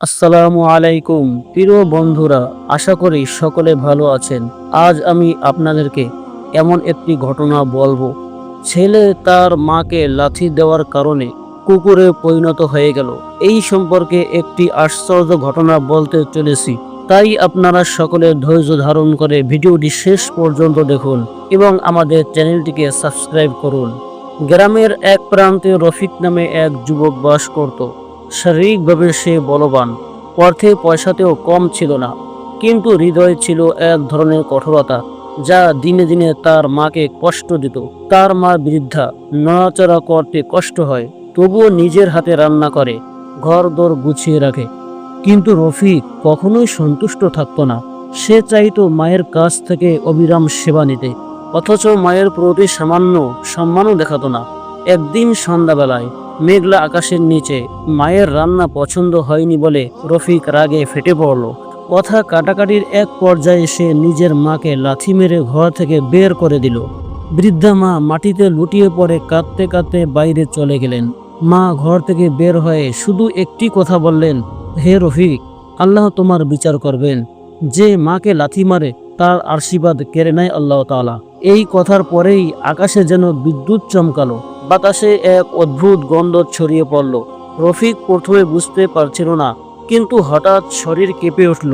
আসসালামু আলাইকুম প্রিয় বন্ধুরা, আশা করি সকলে ভালো আছেন। আজ আমি আপনাদেরকে এমন একটি ঘটনা বলবো। ছেলে তার মাকে লাথি দেওয়ার কারণে কুকুরে পরিণত হয়ে গেল। এই সম্পর্কে একটি আশ্চর্য ঘটনা বলতে চলেছি, তাই আপনারা সকলে ধৈর্য ধারণ করে ভিডিওটি শেষ পর্যন্ত দেখুন এবং আমাদের চ্যানেলটিকে সাবস্ক্রাইব করুন। গ্রামের এক প্রান্তে রফিক নামে এক যুবক বাস করত। শারীরিকভাবে সে বলবান, অর্থে পয়সাতেও কম ছিল না, কিন্তু হৃদয়ে ছিল এক ধরনের কঠোরতা যা দিনে দিনে তার মাকে কষ্ট দিত। তার মা বৃদ্ধা, নড়াচড়া করতে কষ্ট হয়, তবুও নিজের হাতে রান্না করে, ঘর দর গুছিয়ে রাখে। কিন্তু রফিক কখনোই সন্তুষ্ট থাকতো না। সে চাইতো মায়ের কাছ থেকে অবিরাম সেবা নিতে, অথচ মায়ের প্রতি সামান্য সম্মানও দেখাতো না। একদিন সন্ধ্যাবেলায় মেঘলা আকাশের নিচে মায়ের রান্না পছন্দ হয়নি বলে রফিক রাগে ফেটে পড়ল। কথা কাটাকাটির এক পর্যায়ে সে নিজের মাকে লাথি মেরে ঘর থেকে বের করে দিল। বৃদ্ধা মা মাটিতে লুটিয়ে পড়ে কাঁদতে কাঁদতে বাইরে চলে গেলেন। মা ঘর থেকে বের হয়ে শুধু একটি কথা বললেন, হে রফিক, আল্লাহ তোমার বিচার করবেন। যে মাকে লাথি মারে তার আশীর্বাদ কেড়ে নেয় আল্লাহ তাআলা। এই কথার পরেই আকাশে যেন বিদ্যুৎ চমকালো, বাতাসে এক অদ্ভুত গন্ধ ছড়িয়ে পড়ল। রফিক প্রথমে বুঝতে পারছিল না, কিন্তু হঠাৎ শরীর কেঁপে উঠল,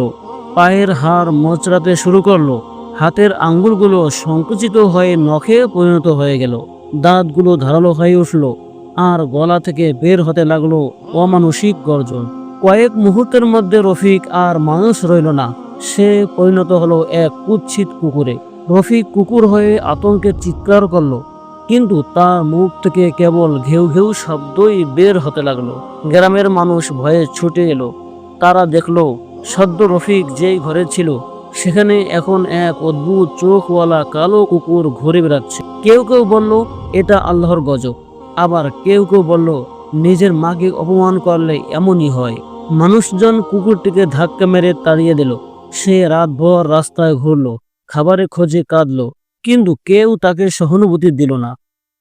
পায়ের হাড় মোচড়াতে শুরু করলো, হাতের আঙ্গুলগুলো সংকুচিত হয়ে নখে পরিণত হয়ে গেল, দাঁতগুলো ধারালো হয়ে উঠল, আর গলা থেকে বের হতে লাগলো অমানুষিক গর্জন। কয়েক মুহূর্তের মধ্যে রফিক আর মানুষ রইল না, সে পরিণত হলো এক কুৎসিত কুকুরে। রফিক কুকুর হয়ে আতঙ্কে চিৎকার করলো, কিন্তু তার মুখ থেকে কেবল ঘেউ ঘেউ শব্দই বের হতে লাগলো। গ্রামের মানুষ ভয়ে ছুটে এলো। তারা দেখলো সদ্য রফিক যেই ঘরে ছিল সেখানে এখন এক অদ্ভুত চোখওয়ালা কালো কুকুর ঘুরে বেড়াচ্ছে। কেউ কেউ বলল এটা আল্লাহর গজব, আবার কেউ কেউ বলল নিজের মাকে অপমান করলে এমনই হয়। মানুষজন কুকুরটিকে ধাক্কা মেরে তাড়িয়ে দিল। সে রাতভর রাস্তায় ঘুরলো, খাবারের খোঁজে কাঁদলো, কিন্তু কেউ তাকে সহানুভূতি দিল না।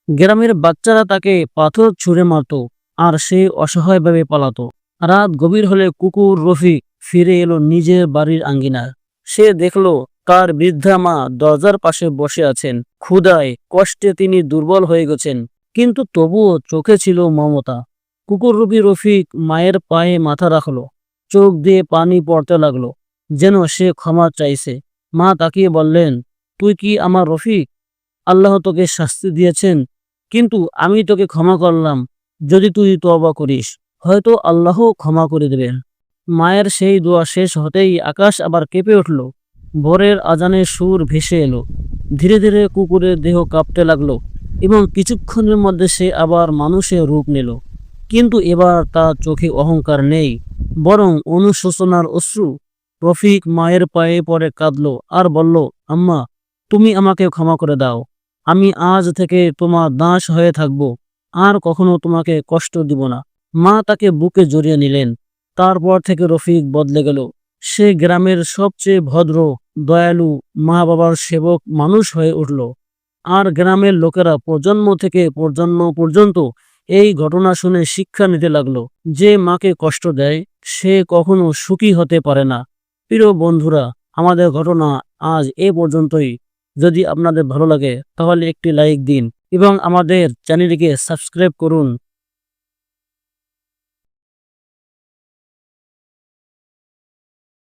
গ্রামের বাচ্চারা তাকে পাথর ছুঁড়ে মারত, আর সে অসহায়ভাবে পালাতো। রাত গভীর হলে কুকুর রফিক ফিরে এলো নিজের বাড়ির আঙ্গিনায়। সে দেখলো তার বৃদ্ধা মা দরজার পাশে বসে আছেন। ক্ষুধায় কষ্টে তিনি দুর্বল হয়ে গেছেন, কিন্তু তবুও চোখে ছিল মমতা। কুকুররূপী রফিক মায়ের পায়ে মাথা রাখলো, চোখ দিয়ে পানি পড়তে লাগলো, যেন সে ক্ষমা চাইছে। মা তাকিয়ে বললেন, তুই কি আমার রফিক? আল্লাহ তোকে শাস্তি দিয়েছেন, কিন্তু আমি তোকে ক্ষমা করলাম। যদি তুই তওবা করিস, হয়তো আল্লাহ ক্ষমা করে দেবেন। মায়ের সেই দোয়া শেষ হতেই আকাশ আবার কেঁপে উঠল। ভোরের আজানের সুর ভেসে এলো। ধীরে ধীরে কুকুরের দেহ কাঁপতে লাগলো এবং কিছুক্ষণের মধ্যে সে আবার মানুষের রূপ নিল। কিন্তু এবার তার চোখে অহংকার নেই, বরং অনুশোচনার অশ্রু। রফিক মায়ের পায়ে পড়ে কাঁদলো আর বলল, আম্মা, তুমি আমাকে ক্ষমা করে দাও। আমি আজ থেকে তোমার দাস হয়ে থাকব, আর কখনো তোমাকে কষ্ট দিব না। মা তাকে বুকে জড়িয়ে নিলেন। তারপর থেকে রফিক বদলে গেল। সে গ্রামের সবচেয়ে ভদ্র, দয়ালু, মা বাবার সেবক মানুষ হয়ে উঠল। আর গ্রামের লোকেরা প্রজন্ম থেকে প্রজন্ম পর্যন্ত এই ঘটনা শুনে শিক্ষা নিতে লাগলো, যে মাকে কষ্ট দেয় সে কখনো সুখী হতে পারে না। প্রিয় বন্ধুরা, আমাদের ঘটনা আজ এ পর্যন্তই। যদি আপনাদের ভালো লাগে তাহলে একটি লাইক দিন এবং আমাদের চ্যানেলটিকে সাবস্ক্রাইব করুন।